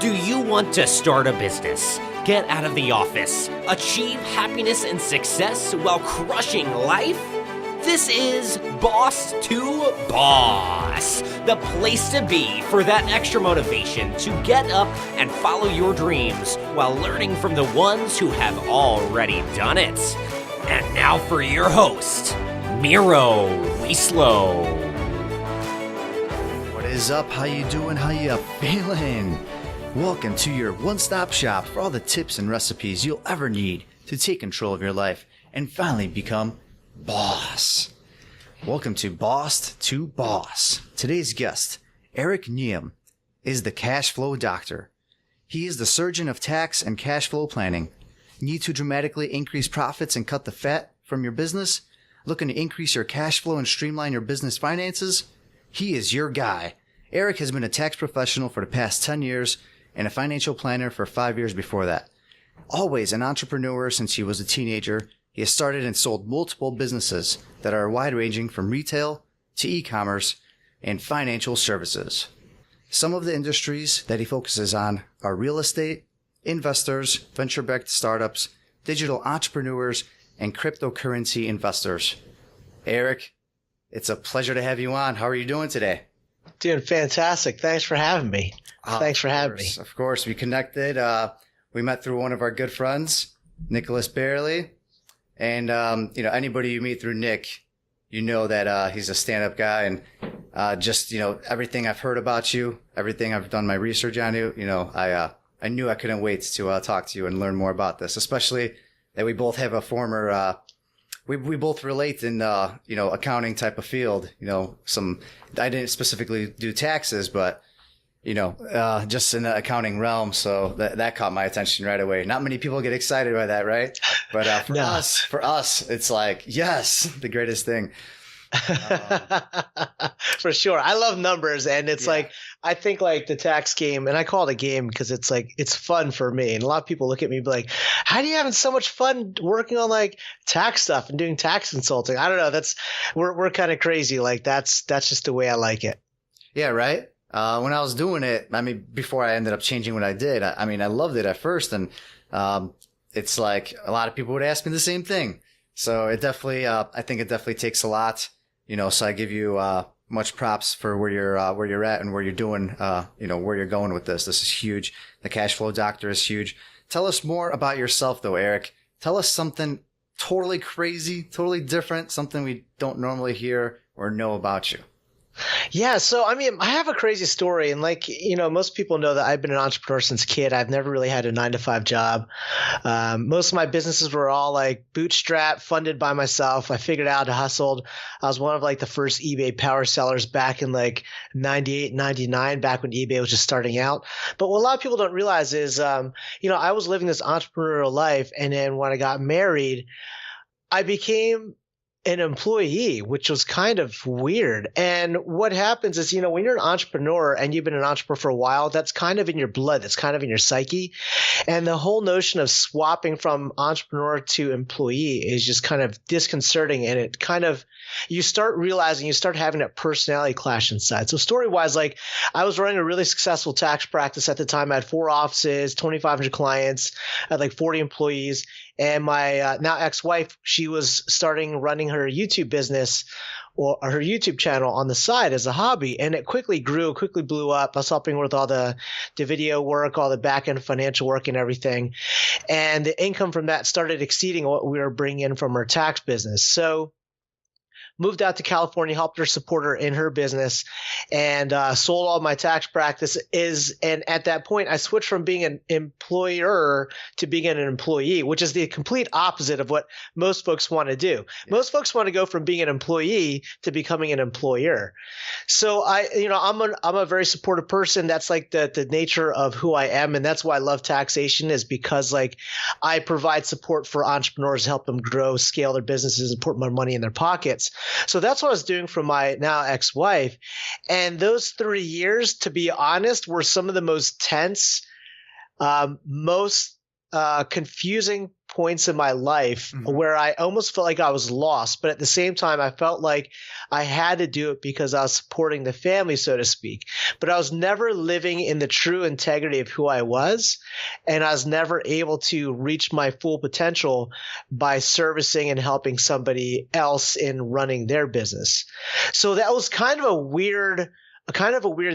Do you want to start a business, get out of the office, achieve happiness and success while crushing life? This is Boss to Boss, the place to be for that extra motivation to get up and follow your dreams while learning from the ones who have already done it. And now for your host, Miro Wieslow. What is up? How you doing? How you feeling? Welcome to your one-stop shop for all the tips and recipes you'll ever need to take control of your life and finally become boss. Welcome to Boss to Boss. Today's guest, Nghiem, is the Cashflow Doctor. He is the surgeon of tax and cash flow planning. Need to dramatically increase profits and cut the fat from your business? Looking to increase your cash flow and streamline your business finances? He is your guy. Eric has been a tax professional for the past 10 years and a financial planner for 5 years before that. Always an entrepreneur since he was a teenager, he has started and sold multiple businesses that are wide-ranging from retail to e-commerce and financial services. Some of the industries that he focuses on are real estate, investors, venture-backed startups, digital entrepreneurs, and cryptocurrency investors. Eric, it's a pleasure to have you on. How are you doing today? Doing fantastic. Thanks for having me. Thanks for having me. Of course, we connected. We met through one of our good friends, Nicholas Barely. And, anybody you meet through Nick, you know that he's a stand-up guy. And everything I've heard about you, everything I've done my research on you, I knew I couldn't wait to talk to you and learn more about this, especially that we both have a former we both relate in accounting type of field. I didn't specifically do taxes, but just in the accounting realm. So that caught my attention right away. Not many people get excited by that, right? But for us, it's like, yes, the greatest thing. For sure. I love numbers, and it's like, I think like the tax game, and I call it a game because it's like, it's fun for me. And a lot of people look at me and be like, how do you having so much fun working on like tax stuff and doing tax consulting? I don't know. We're kind of crazy. Like that's just the way I like it. Yeah. Right. When I was doing it, before I ended up changing what I did, I loved it at first. And, it's like a lot of people would ask me the same thing. So it definitely, I think it definitely takes a lot. So I give you much props for where you're at and where you're doing, where you're going with this. This is huge. The Cashflow Doctor is huge. Tell us more about yourself, though, Eric. Tell us something totally crazy, totally different, something we don't normally hear or know about you. Yeah. So, I have a crazy story, and most people know that I've been an entrepreneur since a kid. I've never really had a 9-to-5 job. Most of my businesses were all like bootstrap, funded by myself. I figured out, I hustled. I was one of like the first eBay power sellers back in like 98, 99, back when eBay was just starting out. But what a lot of people don't realize is, I was living this entrepreneurial life. And then when I got married, I became an employee, which was kind of weird. And what happens is, when you're an entrepreneur and you've been an entrepreneur for a while, that's kind of in your blood. That's kind of in your psyche. And the whole notion of swapping from entrepreneur to employee is just kind of disconcerting. And it kind of, you start realizing, you start having that personality clash inside. So story wise, like I was running a really successful tax practice at the time. I had 4 offices, 2,500 clients, I had like 40 employees. And my now ex-wife, she was running her YouTube business or her YouTube channel on the side as a hobby. And it quickly grew, quickly blew up. I was helping her with all the video work, all the back-end financial work and everything. And the income from that started exceeding what we were bringing in from her tax business. So moved out to California, helped her support her in her business, and sold all my tax practices. And at that point, I switched from being an employer to being an employee, which is the complete opposite of what most folks want to do. Most folks want to go from being an employee to becoming an employer. So I'm a very supportive person. That's like the nature of who I am. And that's why I love taxation, is because like I provide support for entrepreneurs to help them grow, scale their businesses, and put more money in their pockets. So that's what I was doing for my now ex-wife. And those 3 years, to be honest, were some of the most tense, most confusing points in my life where I almost felt like I was lost, but at the same time, I felt like I had to do it because I was supporting the family, so to speak. But I was never living in the true integrity of who I was, and I was never able to reach my full potential by servicing and helping somebody else in running their business. So that was kind of a weird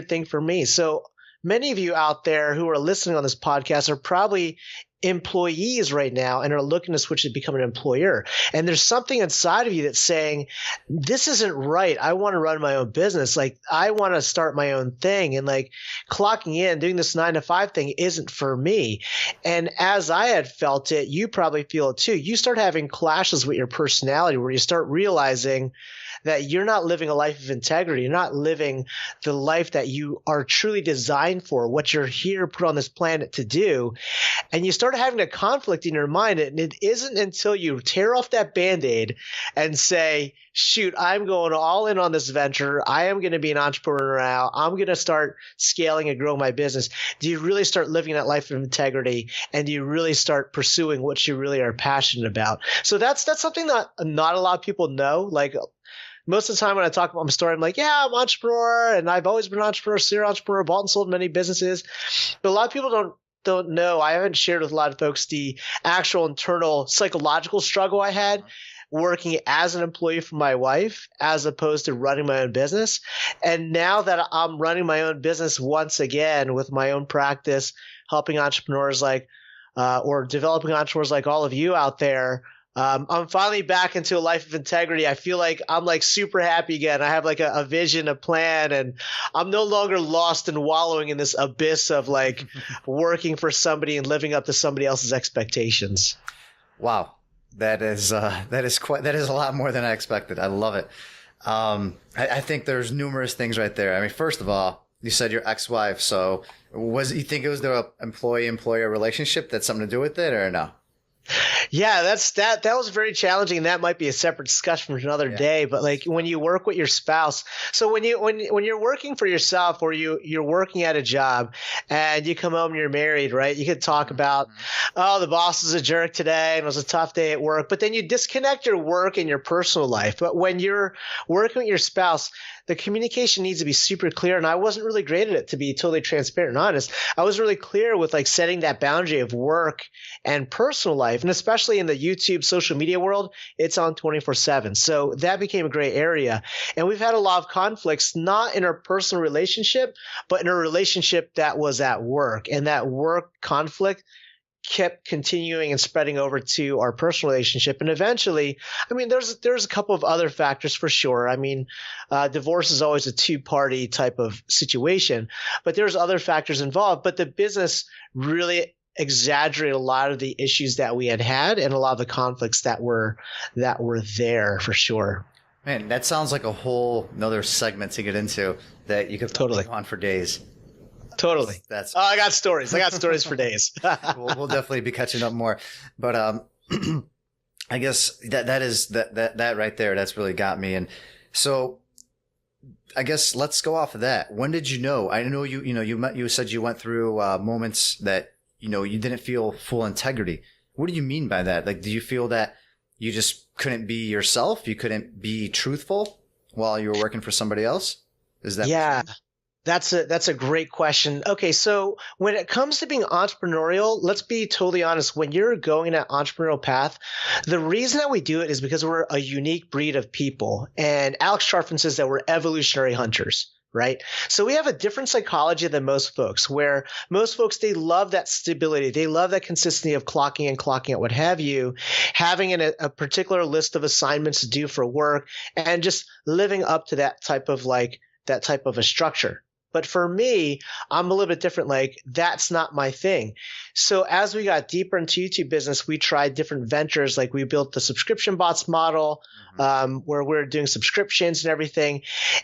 thing for me. So many of you out there who are listening on this podcast are probably employees right now and are looking to switch to become an employer. And there's something inside of you that's saying, this isn't right. I want to run my own business. Like, I want to start my own thing. And like clocking in, doing this 9 to 5 thing isn't for me. And as I had felt it, you probably feel it too. You start having clashes with your personality where you start realizing that you're not living a life of integrity. You're not living the life that you are truly designed for, what you're here put on this planet to do. And you start having a conflict in your mind. And it isn't until you tear off that Band-Aid and say, shoot, I'm going all in on this venture. I am going to be an entrepreneur now. I'm going to start scaling and growing my business. Do you really start living that life of integrity? And do you really start pursuing what you really are passionate about? So that's something that not a lot of people know. Like, most of the time when I talk about my story, I'm like, yeah, I'm an entrepreneur, and I've always been an entrepreneur, serial entrepreneur, bought and sold many businesses. But a lot of people don't know. I haven't shared with a lot of folks the actual internal psychological struggle I had working as an employee for my wife as opposed to running my own business. And now that I'm running my own business once again with my own practice, helping entrepreneurs or developing entrepreneurs like all of you out there, I'm finally back into a life of integrity. I feel like I'm like super happy again. I have like a vision, a plan, and I'm no longer lost and wallowing in this abyss of like working for somebody and living up to somebody else's expectations. Wow. That is a lot more than I expected. I love it. I think there's numerous things right there. I mean, first of all, you said your ex-wife. So you think it was the employee-employer relationship that's something to do with it, or no? Yeah, that was very challenging, and that might be a separate discussion for another day. But like when you work with your spouse, so when you're working for yourself or you're working at a job and you come home and you're married, right? You could talk about, oh, the boss is a jerk today and it was a tough day at work, but then you disconnect your work and your personal life. But when you're working with your spouse, the communication needs to be super clear. And I wasn't really great at it, to be totally transparent and honest. I was really clear with like setting that boundary of work and personal life. And especially in the YouTube social media world, it's on 24/7. So that became a gray area. And we've had a lot of conflicts, not in our personal relationship, but in a relationship that was at work. And that work conflict kept continuing and spreading over to our personal relationship. And eventually, I mean, there's a couple of other factors for sure. I mean, divorce is always a two-party type of situation, but there's other factors involved. But the business really exaggerated a lot of the issues that we had and a lot of the conflicts that were there for sure. Man, that sounds like a whole another segment to get into that you could totally go on for days. Totally. I got stories. I got stories for days. we'll definitely be catching up more. But I guess that right there, that's really got me. And so I guess let's go off of that. When did you know? I know you said you went through moments that you didn't feel full integrity. What do you mean by that? Like, do you feel that you just couldn't be yourself? You couldn't be truthful while you were working for somebody else? Is that? Yeah. That's a great question. Okay, so when it comes to being entrepreneurial, let's be totally honest. When you're going that entrepreneurial path, the reason that we do it is because we're a unique breed of people. And Alex Charfen says that we're evolutionary hunters, right? So we have a different psychology than most folks, where most folks, they love that stability. They love that consistency of clocking in, clocking out, what have you, having a particular list of assignments to do for work and just living up to that type of a structure. But for me, I'm a little bit different. Like, that's not my thing. So as we got deeper into YouTube business, we tried different ventures. Like, we built the subscription bots model, where we're doing subscriptions and everything.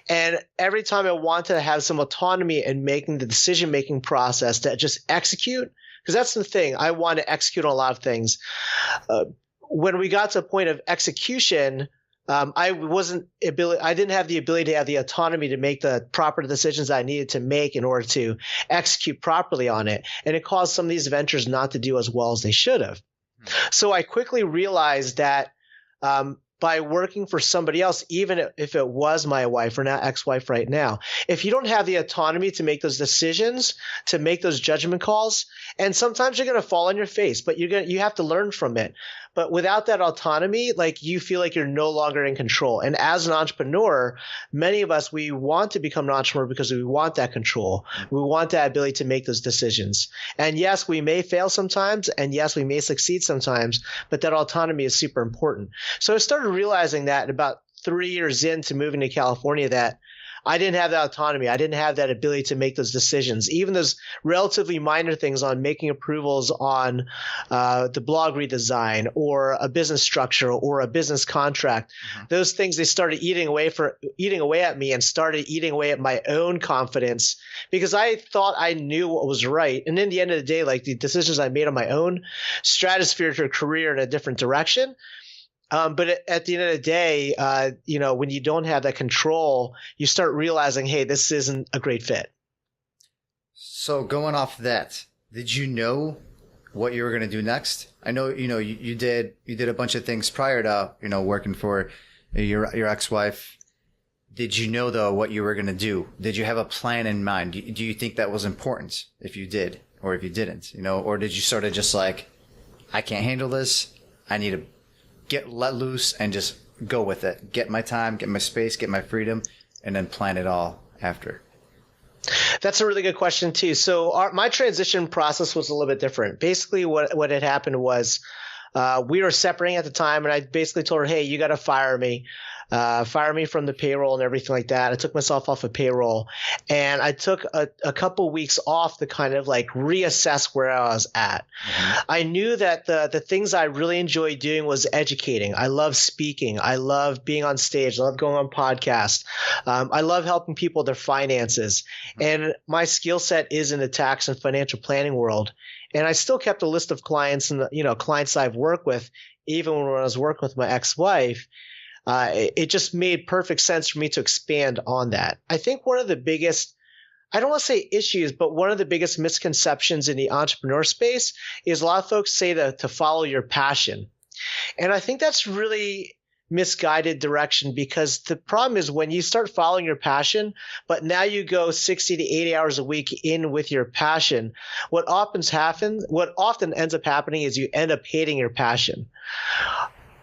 And every time I wanted to have some autonomy in making the decision-making process to just execute, because that's the thing. I want to execute on a lot of things. When we got to a point of execution, I didn't have the ability to have the autonomy to make the proper decisions I needed to make in order to execute properly on it. And it caused some of these ventures not to do as well as they should have. So I quickly realized that by working for somebody else, even if it was my wife or now ex-wife right now, if you don't have the autonomy to make those decisions, to make those judgment calls, and sometimes you're going to fall on your face, but you have to learn from it. But without that autonomy, like you feel like you're no longer in control. And as an entrepreneur, many of us, we want to become an entrepreneur because we want that control. We want that ability to make those decisions. And yes, we may fail sometimes, and yes, we may succeed sometimes, but that autonomy is super important. So I started realizing that about 3 years into moving to California that I didn't have that autonomy. I didn't have that ability to make those decisions. Even those relatively minor things on making approvals on the blog redesign or a business structure or a business contract, those things, they started eating away at me and started eating away at my own confidence because I thought I knew what was right. And in the end of the day, like the decisions I made on my own stratosphered her career in a different direction. But at the end of the day, when you don't have that control, you start realizing, hey, this isn't a great fit. So going off that, did you know what you were going to do next? I know, you did a bunch of things prior to, working for your ex-wife. Did you know though what you were going to do? Did you have a plan in mind? Do you think that was important if you did or if you didn't, or did you sort of just like, I can't handle this. I need to let loose and just go with it. Get my time, get my space, get my freedom, and then plan it all after. That's a really good question too. So my transition process was a little bit different. Basically what had happened was we were separating at the time, and I basically told her, hey, you got to fire me from the payroll and everything like that. I took myself off of payroll, and I took a couple weeks off to kind of like reassess where I was at. I knew that the things I really enjoyed doing was educating. I love speaking. I love being on stage. I love going on podcasts. I love helping people with their finances. And my skill set is in the tax and financial planning world. And I still kept a list of clients and clients I've worked with, even when I was working with my ex-wife. It just made perfect sense for me to expand on that. I think one of the biggest, I don't want to say issues, but one of the biggest misconceptions in the entrepreneur space is a lot of folks say to follow your passion. And I think that's really misguided direction, because the problem is when you start following your passion, but now you go 60 to 80 hours a week in with your passion, what often ends up happening is you end up hating your passion.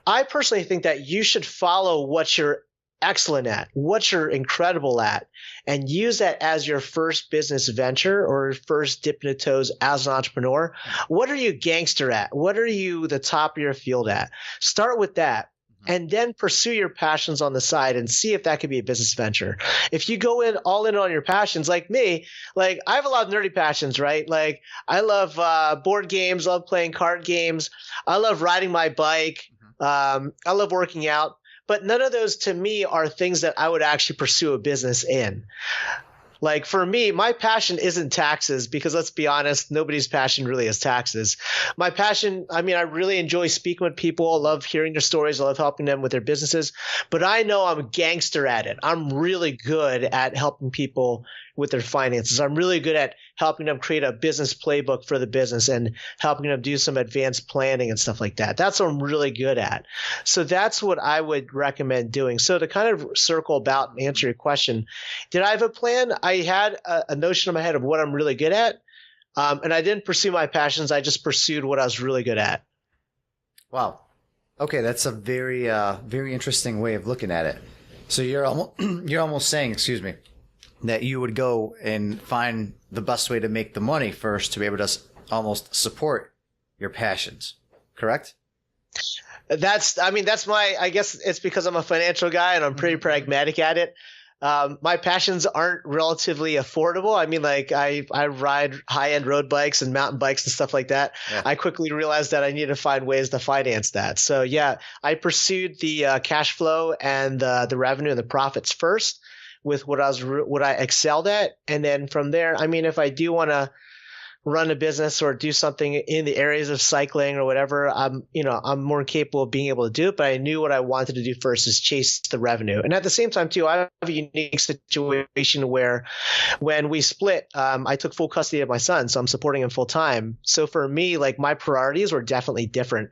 I personally think that you should follow what you're excellent at, what you're incredible at, and use that as your first business venture or first dip in the toes as an entrepreneur. What are you gangster at? What are you the top of your field at? Start with that. And then pursue your passions on the side and see if that could be a business venture. If you go all in on your passions, like me, like I have a lot of nerdy passions, right? Like I love board games, love playing card games. I love riding my bike. I love working out. But none of those to me are things that I would actually pursue a business in. Like for me, my passion isn't taxes, because let's be honest, nobody's passion really is taxes. My passion, I really enjoy speaking with people. I love hearing their stories. I love helping them with their businesses. But I know I'm a gangster at it. I'm really good at helping people with their finances. I'm really good at helping them create a business playbook for the business and helping them do some advanced planning and stuff like that. That's what I'm really good at. So that's what I would recommend doing. So to kind of circle about and answer your question, did I have a plan? I had a notion in my head of what I'm really good at. And I didn't pursue my passions. I just pursued what I was really good at. Wow. Okay. That's a very, very interesting way of looking at it. So you're almost saying, excuse me, that you would go and find the best way to make the money first to be able to almost support your passions, correct? That's my, I guess it's because I'm a financial guy and I'm pretty pragmatic at it. My passions aren't relatively affordable. I ride high-end road bikes and mountain bikes and stuff like that. Yeah. I quickly realized that I needed to find ways to finance that. So yeah, I pursued the cash flow and the revenue and the profits first with what I excelled at. And then from there, if I do want to run a business or do something in the areas of cycling or whatever, I'm more capable of being able to do it. But I knew what I wanted to do first is chase the revenue. And at the same time, too, I have a unique situation where when we split, I took full custody of my son, so I'm supporting him full time. So for me, like my priorities were definitely different.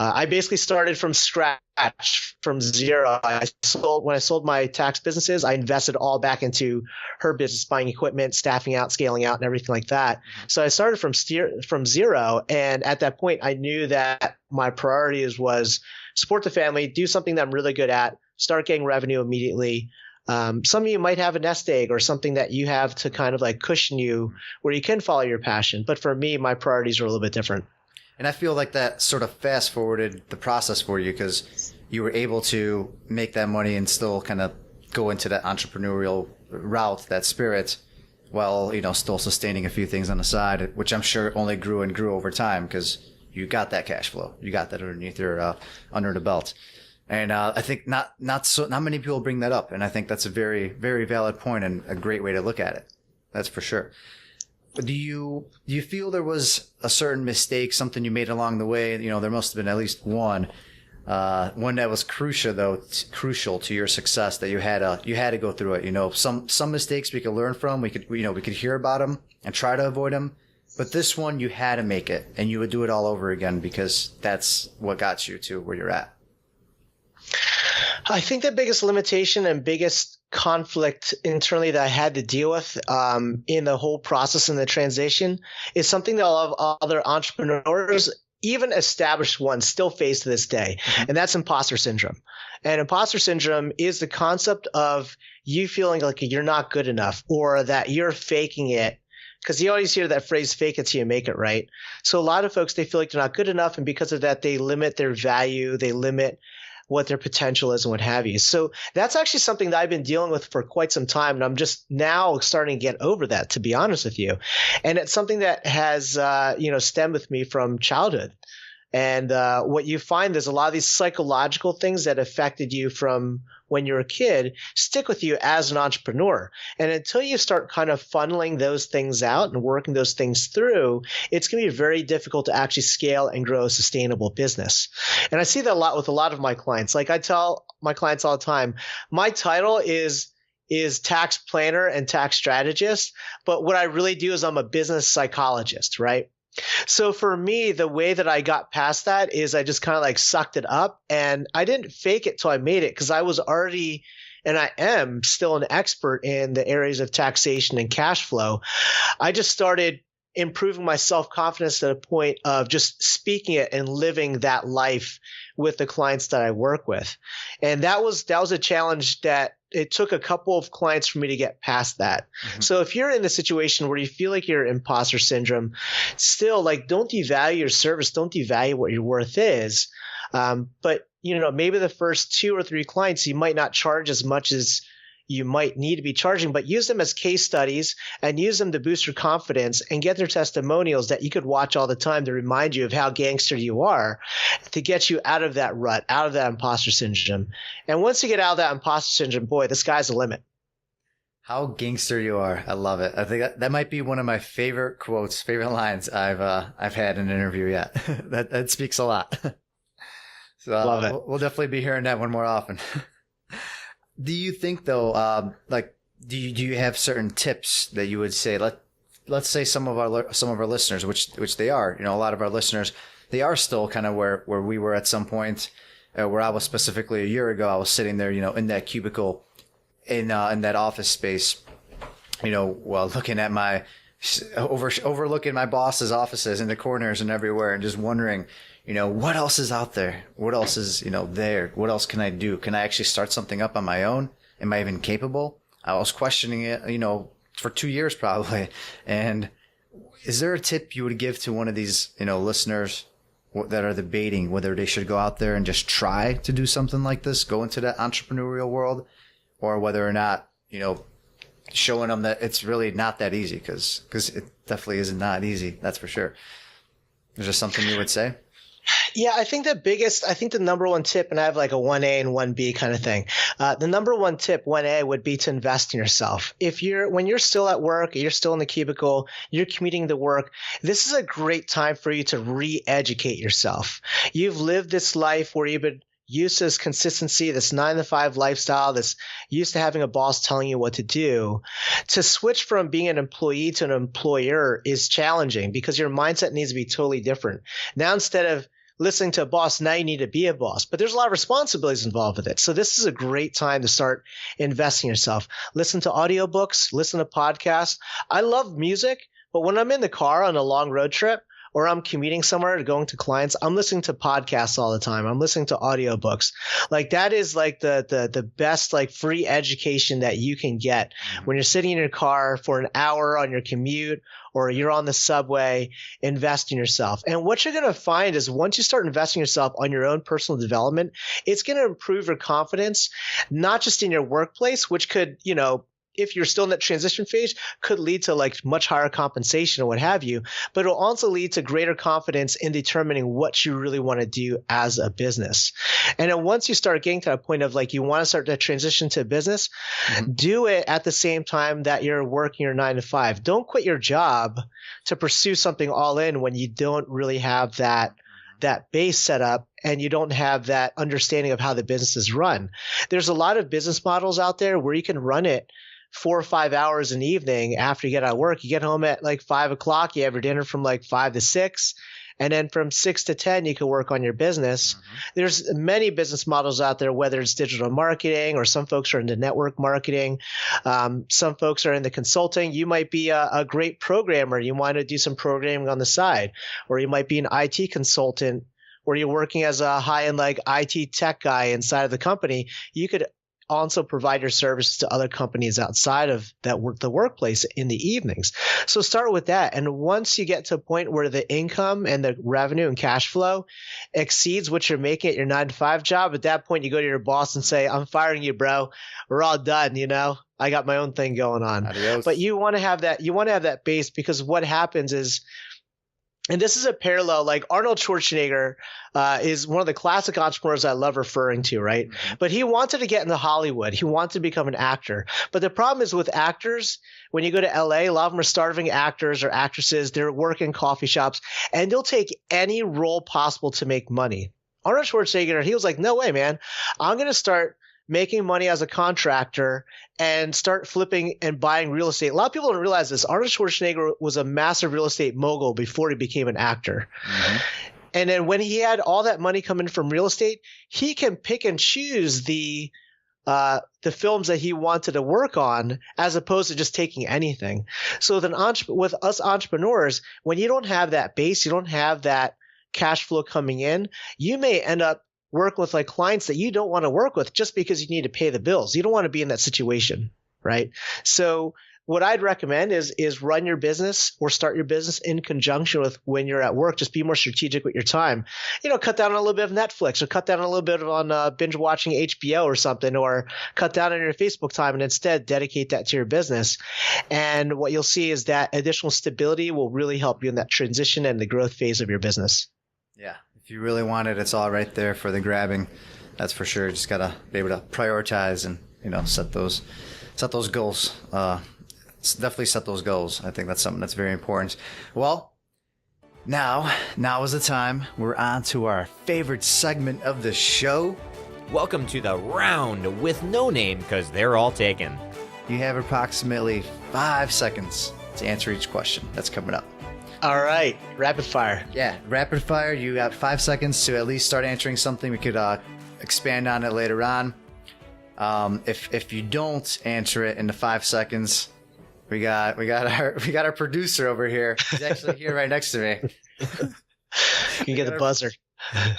I basically started from scratch, from zero. When I sold my tax businesses, I invested all back into her business, buying equipment, staffing out, scaling out, and everything like that. So I started from zero. And at that point, I knew that my priorities was support the family, do something that I'm really good at, start getting revenue immediately. Some of you might have a nest egg or something that you have to kind of like cushion you where you can follow your passion. But for me, my priorities are a little bit different. And I feel like that sort of fast forwarded the process for you because you were able to make that money and still kind of go into that entrepreneurial route, that spirit, while, still sustaining a few things on the side, which I'm sure only grew and grew over time because you got that cash flow. You got that underneath your, under the belt. And, I think not many people bring that up. And I think that's a very, very valid point and a great way to look at it. That's for sure. Do you feel there was a certain mistake, something you made along the way? There must have been at least one that was crucial to your success that you had to go through it. Some mistakes we could learn from, we could hear about them and try to avoid them. But this one, you had to make it and you would do it all over again because that's what got you to where you're at. I think the biggest limitation and biggest conflict internally that I had to deal with in the whole process and the transition is something that a lot of other entrepreneurs, even established ones, still face to this day. Mm-hmm. And that's imposter syndrome. And imposter syndrome is the concept of you feeling like you're not good enough or that you're faking it. Because you always hear that phrase, fake it till you make it, right? So a lot of folks, they feel like they're not good enough. And because of that, they limit their value. They limit what their potential is and what have you. So that's actually something that I've been dealing with for quite some time. And I'm just now starting to get over that, to be honest with you. And it's something that has, stemmed with me from childhood. And what you find is a lot of these psychological things that affected you from when you're a kid stick with you as an entrepreneur. And until you start kind of funneling those things out and working those things through, it's going to be very difficult to actually scale and grow a sustainable business. And I see that a lot with a lot of my clients. Like I tell my clients all the time, my title is tax planner and tax strategist. But what I really do is I'm a business psychologist, right? So for me, the way that I got past that is I just kind of like sucked it up and I didn't fake it till I made it because I was already, and I am still an expert in the areas of taxation and cash flow. I just started improving my self-confidence to the point of just speaking it and living that life with the clients that I work with. And that was a challenge that it took a couple of clients for me to get past that. Mm-hmm. So if you're in the situation where you feel like you're imposter syndrome, still like don't devalue your service, don't devalue what your worth is. But maybe the first 2 or 3 clients, you might not charge as much as you might need to be charging, but use them as case studies and use them to boost your confidence and get their testimonials that you could watch all the time to remind you of how gangster you are to get you out of that rut, out of that imposter syndrome. And once you get out of that imposter syndrome, boy, the sky's the limit. How gangster you are. I love it. I think that might be one of my favorite quotes, favorite lines I've had in an interview yet. that speaks a lot. So love it. We'll definitely be hearing that one more often. Do you think though, do you have certain tips that you would say? Let's say some of our listeners, which they are, a lot of our listeners, they are still kind of where we were at some point, where I was specifically a year ago. I was sitting there, in that cubicle, in that office space, while looking at my overlooking my boss's offices in the corners and everywhere, and just wondering, what else is out there? What else is, there? What else can I do? Can I actually start something up on my own? Am I even capable? I was questioning it, for 2 years probably. And is there a tip you would give to one of these, listeners that are debating whether they should go out there and just try to do something like this, go into that entrepreneurial world, or whether or not, showing them that it's really not that easy? Because it definitely is not easy. That's for sure. Is there something you would say? Yeah, I think the number one tip, and I have like a 1A and 1B kind of thing. The number one tip, 1A, would be to invest in yourself. When you're still at work, you're still in the cubicle, you're commuting to work, this is a great time for you to re-educate yourself. You've lived this life where you've been used to this consistency, this 9 to 5 lifestyle, this used to having a boss telling you what to do. To switch from being an employee to an employer is challenging because your mindset needs to be totally different. Now, instead of listening to a boss, now you need to be a boss. But there's a lot of responsibilities involved with it. So this is a great time to start investing in yourself. Listen to audiobooks, listen to podcasts. I love music, but when I'm in the car on a long road trip, or I'm commuting somewhere going to clients, I'm listening to podcasts all the time. I'm listening to audiobooks. Like that is like the best like free education that you can get when you're sitting in your car for an hour on your commute or you're on the subway. Invest in yourself. And what you're going to find is once you start investing in yourself on your own personal development, it's going to improve your confidence, not just in your workplace, which could, if you're still in that transition phase, could lead to like much higher compensation or what have you, but it'll also lead to greater confidence in determining what you really want to do as a business. And then once you start getting to that point of like you want to start to transition to a business, do it at the same time that you're working your 9 to 5. Don't quit your job to pursue something all in when you don't really have that base set up and you don't have that understanding of how the business is run. There's a lot of business models out there where you can run it 4 or 5 hours in the evening after you get out of work. You get home at like 5 o'clock, you have your dinner from like 5 to 6. And then from 6 to 10, you can work on your business. There's many business models out there, whether it's digital marketing or some folks are into network marketing. Some folks are into consulting. You might be a great programmer. You want to do some programming on the side, or you might be an IT consultant where you're working as a high-end like IT tech guy inside of the company. You could also provide your services to other companies outside of the workplace in the evenings. So start with that. And once you get to a point where the income and the revenue and cash flow exceeds what you're making at your 9 to 5 job, at that point you go to your boss and say, I'm firing you, bro. We're all done, I got my own thing going on. Adios. But you want to have that base, because what happens is, and this is a parallel, like Arnold Schwarzenegger is one of the classic entrepreneurs I love referring to, right? But he wanted to get into Hollywood. He wanted to become an actor. But the problem is with actors, when you go to LA, a lot of them are starving actors or actresses. They're working coffee shops, and they'll take any role possible to make money. Arnold Schwarzenegger, he was like, no way, man. I'm going to start making money as a contractor and start flipping and buying real estate. A lot of people don't realize this. Arnold Schwarzenegger was a massive real estate mogul before he became an actor. And then when he had all that money coming from real estate, he can pick and choose the films that he wanted to work on, as opposed to just taking anything. So then with us entrepreneurs, when you don't have that base, you don't have that cash flow coming in, you may end up work with like clients that you don't want to work with just because you need to pay the bills. You don't want to be in that situation, right? So what I'd recommend is run your business or start your business in conjunction with when you're at work. Just be more strategic with your time. Cut down on a little bit of Netflix, or cut down on a little bit on binge watching HBO or something, or cut down on your Facebook time and instead dedicate that to your business. And what you'll see is that additional stability will really help you in that transition and the growth phase of your business. Yeah. If you really want it, it's all right there for the grabbing. That's for sure. Just gotta be able to prioritize and set those goals. Definitely set those goals. I think that's something that's very important. Well, now is the time. We're on to our favorite segment of the show. Welcome to the round with no name, because they're all taken. You have approximately 5 seconds to answer each question that's coming up. All right, rapid fire. Yeah, rapid fire. You got 5 seconds to at least start answering something. We could expand on it later on. If you don't answer it in the 5 seconds, we got our producer over here. He's actually here right next to me. You can get the buzzer.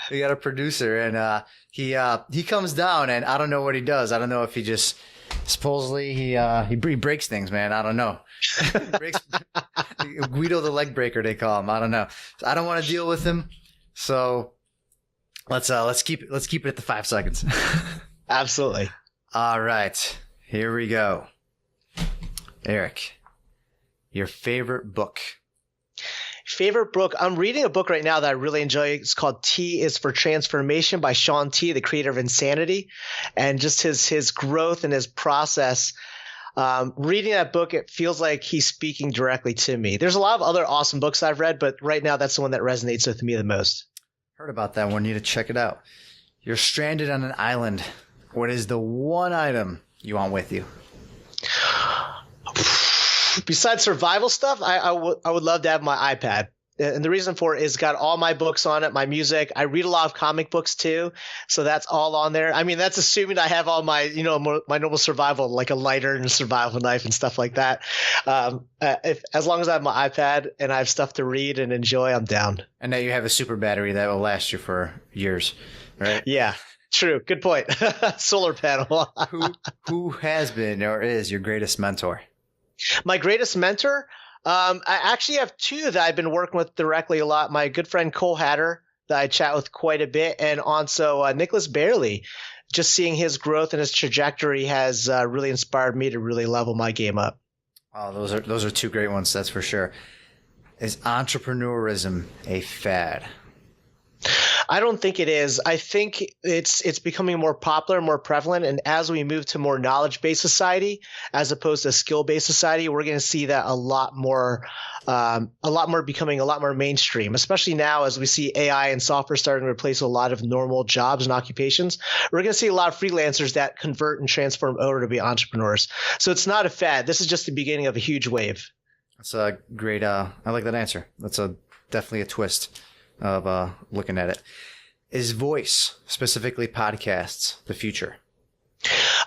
We got a producer, and he comes down, and I don't know what he does. I don't know if he just supposedly he breaks things, man. I don't know. Guido the leg breaker, they call him. I don't know. I don't want to deal with him. So let's keep it at the 5 seconds. Absolutely. All right, here we go. Eric, your favorite book? favorite book, I'm reading a book right now that I really enjoy. It's called T is for Transformation by Shaun T, the creator of Insanity, and just his growth and his process. Reading that book, it feels like he's speaking directly to me. There's a lot of other awesome books I've read, but right now that's the one that resonates with me the most. Heard about that one. Need to check it out. You're stranded on an island. What is the one item you want with you? Besides survival stuff, I would love to have my iPad. And the reason for it is got all my books on it, my music. I read a lot of comic books too, so that's all on there. I mean, that's assuming I have all my, my normal survival, like a lighter and a survival knife and stuff like that. As long as I have my iPad and I have stuff to read and enjoy, I'm down. And that you have a super battery that will last you for years, right? Yeah, true. Good point. Solar panel. Who has been or is your greatest mentor? My greatest mentor? I actually have two that I've been working with directly a lot. My good friend Cole Hatter, that I chat with quite a bit, and also Nicholas Bailey. Just seeing his growth and his trajectory has really inspired me to really level my game up. Oh, those are two great ones, that's for sure. Is entrepreneurism a fad? I don't think it is. I think it's becoming more popular, more prevalent, and as we move to more knowledge-based society as opposed to skill-based society, we're going to see that a lot more becoming a lot more mainstream. Especially now, as we see AI and software starting to replace a lot of normal jobs and occupations, we're going to see a lot of freelancers that convert and transform over to be entrepreneurs. So it's not a fad. This is just the beginning of a huge wave. That's a great. I like that answer. That's definitely a twist of looking at it. Is voice, specifically podcasts, the future?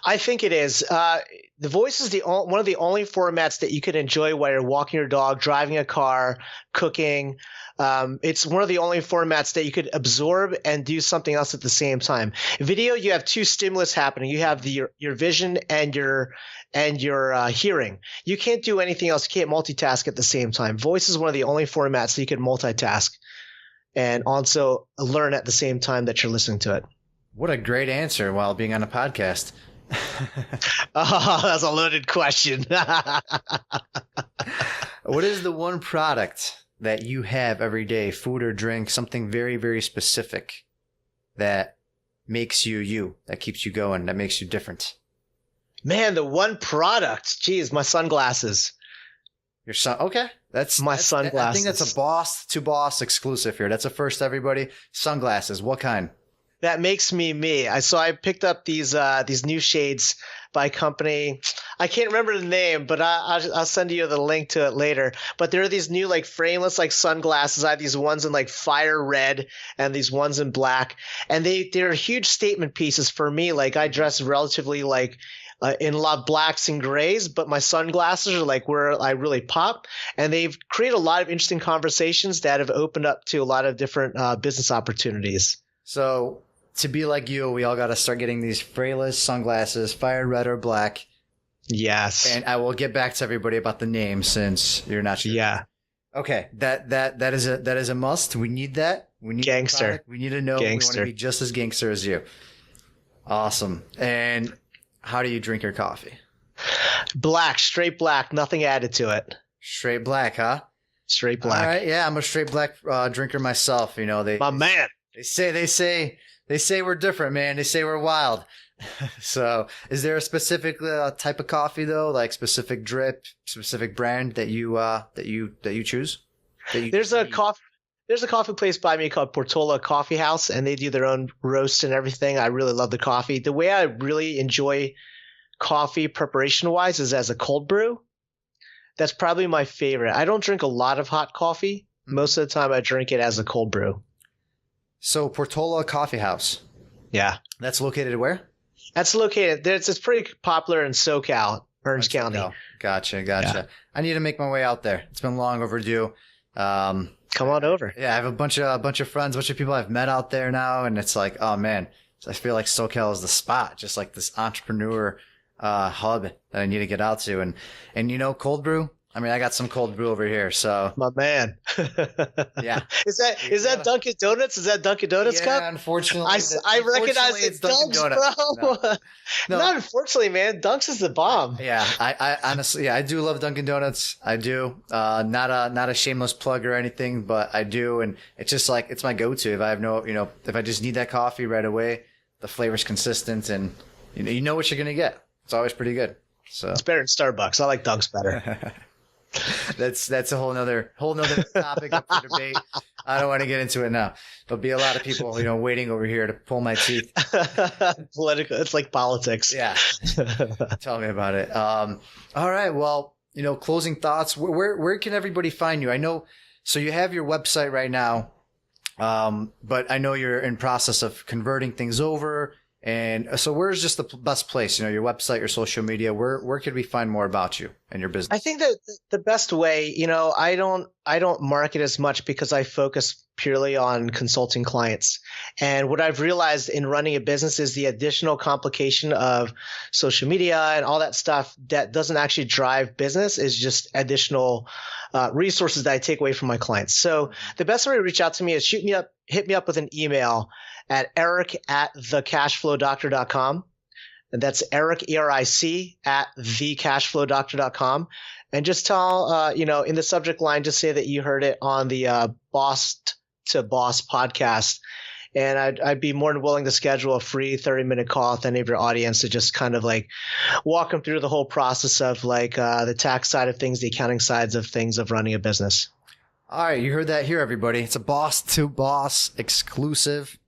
I think it is. The voice is one of the only formats that you can enjoy while you're walking your dog, driving a car, cooking. It's one of the only formats that you could absorb and do something else at the same time. Video, you have two stimulus happening. You have your vision and your hearing. You can't do anything else. You can't multitask at the same time. Voice is one of the only formats that you can multitask and also learn at the same time that you're listening to it. What a great answer while being on a podcast. Oh, that's a loaded question. What is the one product that you have every day, food or drink, something very, very specific that makes you you, that keeps you going, that makes you different? Man, the one product. Geez, my sunglasses. Your son? Okay. That's sunglasses. I think that's a boss to boss exclusive here. That's a first, everybody. Sunglasses. What kind? That makes me me. I picked up these new shades by a company. I can't remember the name, but I'll send you the link to it later. But there are these new like frameless like sunglasses. I have these ones in like fire red and these ones in black, and they're huge statement pieces for me. Like I dress relatively like in a lot of blacks and grays, but my sunglasses are like where I really pop, and they've created a lot of interesting conversations that have opened up to a lot of different business opportunities. So to be like you, we all got to start getting these frameless sunglasses, fire red or black. Yes. And I will get back to everybody about the name since you're not sure. Yeah. Okay. That is a must. We need that. We need gangster. We need to know. Gangster. We want to be just as gangster as you. Awesome. And how do you drink your coffee? Black, straight black, nothing added to it. Straight black, huh? Straight black. All right. Yeah, I'm a straight black drinker myself. You know, man. They say we're different, man. They say we're wild. So, is there a specific type of coffee though, like specific drip, specific brand that you choose? There's a coffee place by me called Portola Coffee House, and they do their own roast and everything. I really love the coffee. The way I really enjoy coffee preparation-wise is as a cold brew. That's probably my favorite. I don't drink a lot of hot coffee. Most of the time I drink it as a cold brew. So Portola Coffee House. Yeah. That's located where? That's located. It's pretty popular in SoCal, Orange County. Gotcha. Yeah. I need to make my way out there. It's been long overdue. Come on over. Yeah, I have a bunch of friends, a bunch of people I've met out there now, and it's like, oh man, I feel like SoCal is the spot, just like this entrepreneur hub that I need to get out to. And you know, cold brew, I mean, I got some cold brew over here, so My man. yeah. Is that Dunkin' Donuts? Is that Dunkin' Donuts cup? Unfortunately, I recognize it's it. Dunks, Donuts. bro. No. Not unfortunately, man. Dunks is the bomb. Yeah, I honestly, I do love Dunkin' Donuts. I do. Not a shameless plug or anything, but I do, and it's just like it's my go-to. If I have if I just need that coffee right away, the flavor's consistent, and you know what you're gonna get. It's always pretty good. So it's better than Starbucks. I like Dunks better. That's a whole nother topic up for debate. I don't want to get into it now. There'll be a lot of people, waiting over here to pull my teeth. Political. It's like politics. Yeah. Tell me about it. All right. Well, closing thoughts. Where can everybody find you? I know. So you have your website right now, but I know you're in process of converting things over. And so where's just the best place, your website, your social media, where could we find more about you and your business? I think that the best way, I don't market as much because I focus purely on consulting clients. And what I've realized in running a business is the additional complication of social media and all that stuff that doesn't actually drive business is just additional resources that I take away from my clients. So the best way to reach out to me is hit me up with an email at eric@thecashflowdoctor.com. And that's Eric, ERIC, at thecashflowdoctor.com. And just tell, in the subject line, just say that you heard it on the Boss to Boss podcast. And I'd be more than willing to schedule a free 30-minute call with any of your audience to just kind of like walk them through the whole process of like the tax side of things, the accounting sides of things of running a business. All right. You heard that here, everybody. It's a Boss to Boss exclusive.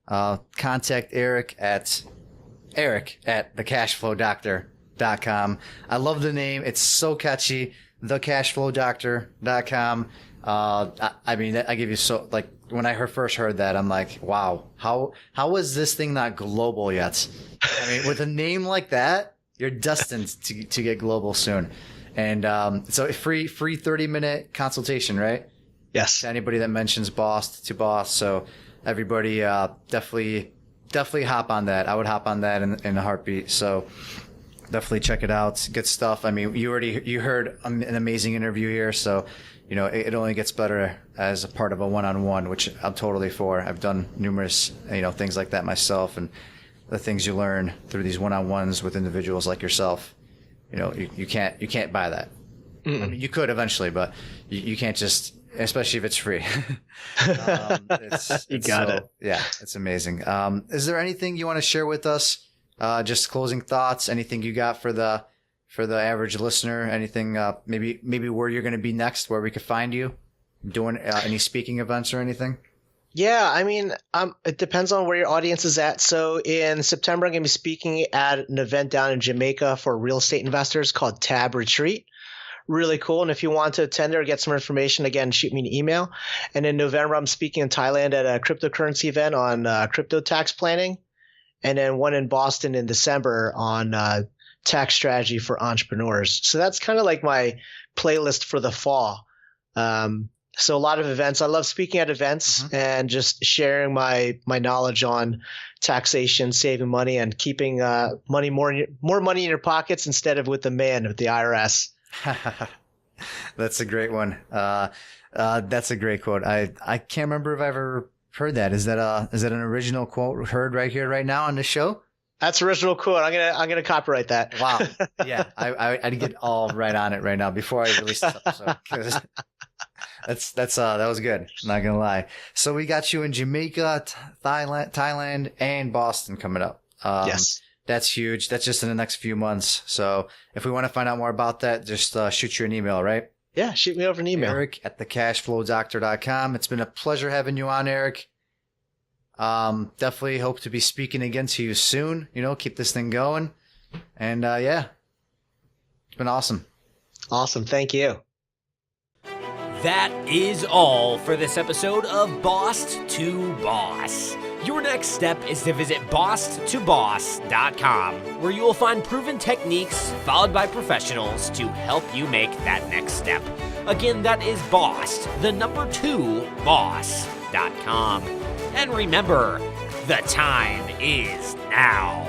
Contact Eric at thecashflowdoctor.com. I love the name. It's so catchy. Thecashflowdoctor.com. I mean, I give you when I first heard that, I'm like, wow, how is this thing not global yet? I mean, with a name like that, you're destined to get global soon. And so a free 30-minute consultation, right? Yes. To anybody that mentions Boss to Boss. So everybody definitely hop on that. I would hop on that in a heartbeat. So definitely check it out. Good stuff. I mean, you heard an amazing interview here. So, it only gets better as a part of a one-on-one, which I'm totally for. I've done numerous, things like that myself, and the things you learn through these one-on-ones with individuals like yourself, you can't buy that. I mean, you could eventually, but you can't just, especially if it's free. You got it. Yeah, it's amazing. Is there anything you want to share with us? Just closing thoughts, anything you got for the average listener, anything, maybe where you're going to be next, where we could find you doing any speaking events or anything? Yeah, I mean, it depends on where your audience is at. So in September, I'm going to be speaking at an event down in Jamaica for real estate investors called Tab Retreat. Really cool. And if you want to attend or get some information, again, shoot me an email. And in November, I'm speaking in Thailand at a cryptocurrency event on crypto tax planning. And then one in Boston in December on tax strategy for entrepreneurs. So that's kind of like my playlist for the fall. So a lot of events. I love speaking at events and just sharing my knowledge on taxation, saving money, and keeping more money in your pockets instead of with the IRS. That's a great one. That's a great quote. I can't remember if I ever heard that. Is that an original quote heard right here, right now on the show? That's original quote. I'm gonna copyright that. Wow. Yeah. I'd get all right on it right now before I release this episode. That was good. I'm not gonna lie. So we got you in Jamaica, Thailand, and Boston coming up. Yes. That's huge. That's just in the next few months. So if we want to find out more about that, just shoot you an email, right? Yeah, shoot me over an email. Eric at thecashflowdoctor.com. It's been a pleasure having you on, Eric. Definitely hope to be speaking again to you soon. Keep this thing going. And yeah, it's been awesome. Awesome. Thank you. That is all for this episode of Boss to Boss. Your next step is to visit bosstoboss.com, where you will find proven techniques followed by professionals to help you make that next step. Again, that is boss2boss.com. And remember, the time is now.